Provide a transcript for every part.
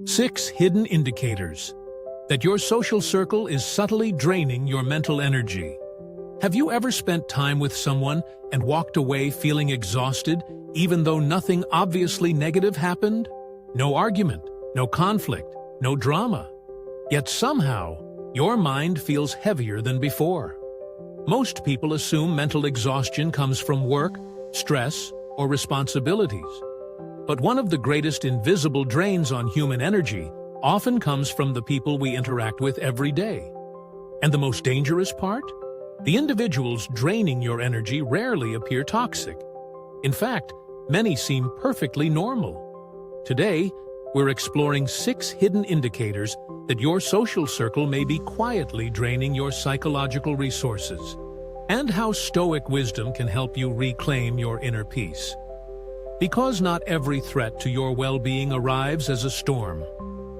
6 hidden indicators that your social circle is subtly draining your mental energy. Have you ever spent time with someone and walked away feeling exhausted, even though nothing obviously negative happened? No argument, no conflict, no drama. Yet somehow, your mind feels heavier than before. Most people assume mental exhaustion comes from work, stress, or responsibilities. But one of the greatest invisible drains on human energy often comes from the people we interact with every day. And the most dangerous part? The individuals draining your energy rarely appear toxic. In fact, many seem perfectly normal. Today, we're exploring 6 hidden indicators that your social circle may be quietly draining your psychological resources, and how Stoic wisdom can help you reclaim your inner peace. Because not every threat to your well-being arrives as a storm.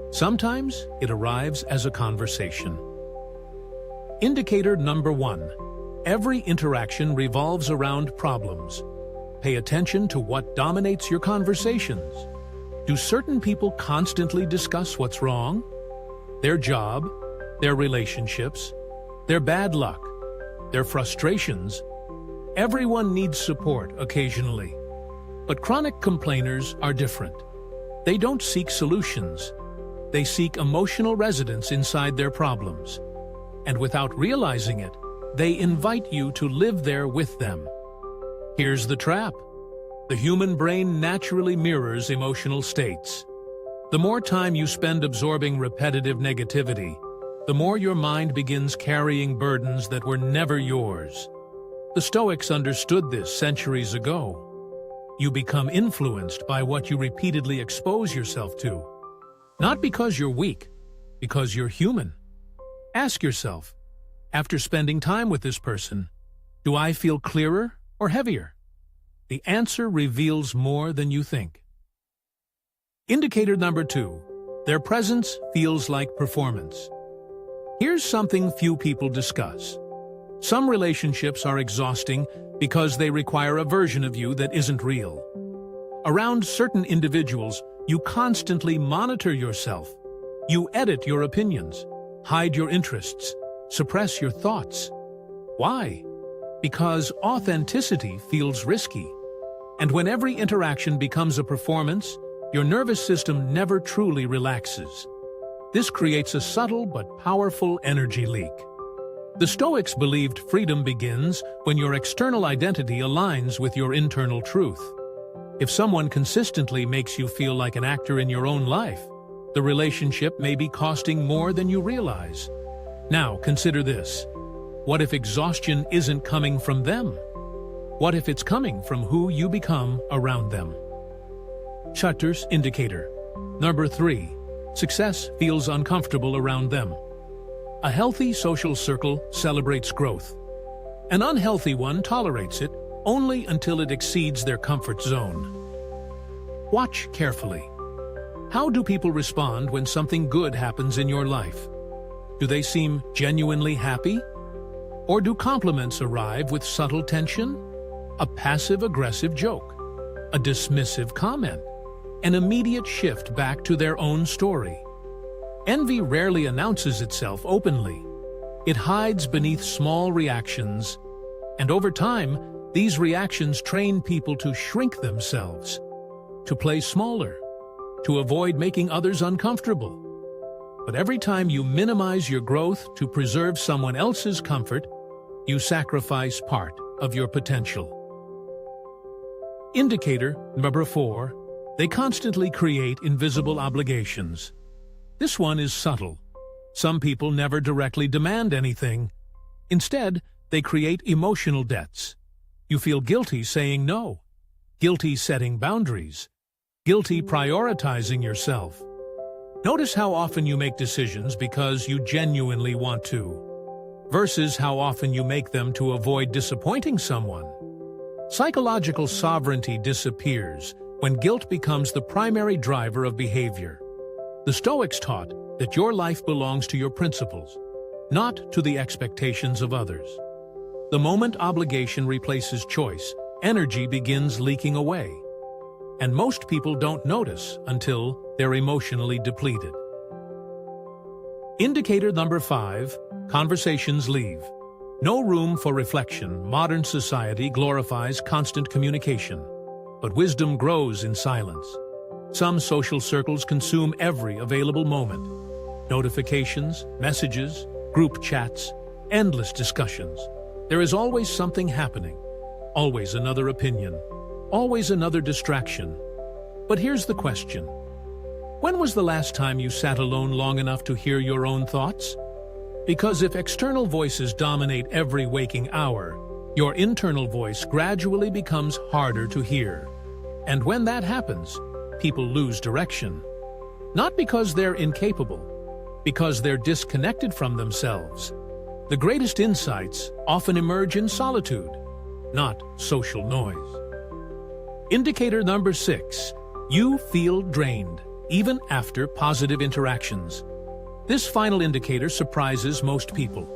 Sometimes it arrives as a conversation. Indicator number 1. Every interaction revolves around problems. Pay attention to what dominates your conversations. Do certain people constantly discuss what's wrong? Their job, their relationships, their bad luck, their frustrations? Everyone needs support occasionally. But chronic complainers are different. They don't seek solutions. They seek emotional residence inside their problems. And without realizing it, they invite you to live there with them. Here's the trap. The human brain naturally mirrors emotional states. The more time you spend absorbing repetitive negativity, the more your mind begins carrying burdens that were never yours. The Stoics understood this centuries ago. You become influenced by what you repeatedly expose yourself to. Not because you're weak, because you're human. Ask yourself, after spending time with this person, do I feel clearer or heavier? The answer reveals more than you think. Indicator number 2. Their presence feels like performance. Here's something few people discuss. Some relationships are exhausting because they require a version of you that isn't real. Around certain individuals, you constantly monitor yourself. You edit your opinions, hide your interests, suppress your thoughts. Why? Because authenticity feels risky. And when every interaction becomes a performance, your nervous system never truly relaxes. This creates a subtle but powerful energy leak. The Stoics believed freedom begins when your external identity aligns with your internal truth. If someone consistently makes you feel like an actor in your own life, the relationship may be costing more than you realize. Now, consider this. What if exhaustion isn't coming from them? What if it's coming from who you become around them? Shutter's indicator. Number 3. Success feels uncomfortable around them. A healthy social circle celebrates growth. An unhealthy one tolerates it only until it exceeds their comfort zone. Watch carefully. How do people respond when something good happens in your life? Do they seem genuinely happy? Or do compliments arrive with subtle tension? A passive-aggressive joke? A dismissive comment? An immediate shift back to their own story? Envy rarely announces itself openly. It hides beneath small reactions, and over time, these reactions train people to shrink themselves, to play smaller, to avoid making others uncomfortable. But every time you minimize your growth to preserve someone else's comfort, you sacrifice part of your potential. Indicator number 4. They constantly create invisible obligations. This one is subtle. Some people never directly demand anything. Instead, they create emotional debts. You feel guilty saying no, guilty setting boundaries, guilty prioritizing yourself. Notice how often you make decisions because you genuinely want to, versus how often you make them to avoid disappointing someone. Psychological sovereignty disappears when guilt becomes the primary driver of behavior. The Stoics taught that your life belongs to your principles, not to the expectations of others. The moment obligation replaces choice, energy begins leaking away. and most people don't notice until they're emotionally depleted. Indicator number 5, conversations leave. No room for reflection. Modern society glorifies constant communication, but wisdom grows in silence. Some social circles consume every available moment. Notifications, messages, group chats, endless discussions. There is always something happening, always another opinion, always another distraction. But here's the question. When was the last time you sat alone long enough to hear your own thoughts? Because if external voices dominate every waking hour, your internal voice gradually becomes harder to hear. And when that happens, people lose direction. Not because they're incapable, because they're disconnected from themselves. The greatest insights often emerge in solitude, not social noise. Indicator number 6, you feel drained, even after positive interactions. This final indicator surprises most people.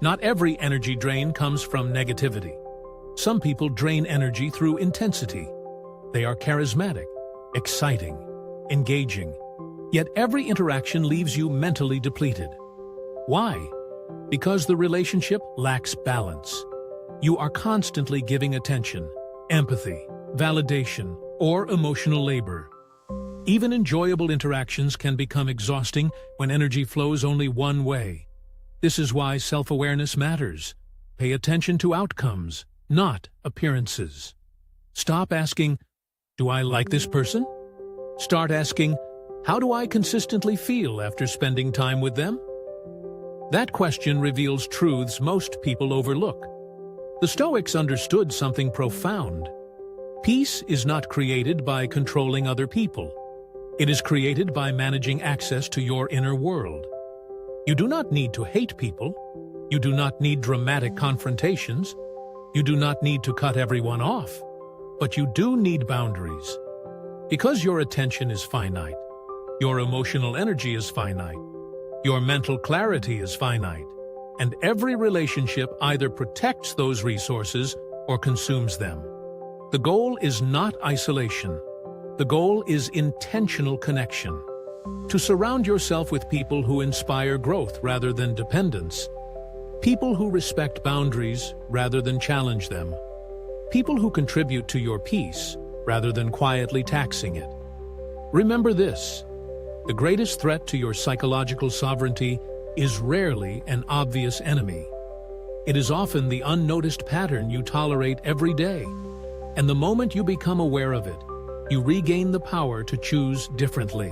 Not every energy drain comes from negativity. Some people drain energy through intensity. They are charismatic, exciting, engaging. Yet every interaction leaves you mentally depleted. Why? Because the relationship lacks balance. You are constantly giving attention, empathy, validation, or emotional labor. Even enjoyable interactions can become exhausting when energy flows only one way. This is why self-awareness matters. Pay attention to outcomes, not appearances. Stop asking, "Do I like this person?" Start asking, "How do I consistently feel after spending time with them?" That question reveals truths most people overlook. The Stoics understood something profound. Peace is not created by controlling other people. It is created by managing access to your inner world. You do not need to hate people. You do not need dramatic confrontations. You do not need to cut everyone off. But you do need boundaries. Because your attention is finite, your emotional energy is finite, your mental clarity is finite, and every relationship either protects those resources or consumes them. The goal is not isolation. The goal is intentional connection. To surround yourself with people who inspire growth rather than dependence. People who respect boundaries rather than challenge them. People who contribute to your peace rather than quietly taxing it. Remember this: the greatest threat to your psychological sovereignty is rarely an obvious enemy. It is often the unnoticed pattern you tolerate every day. And the moment you become aware of it, you regain the power to choose differently.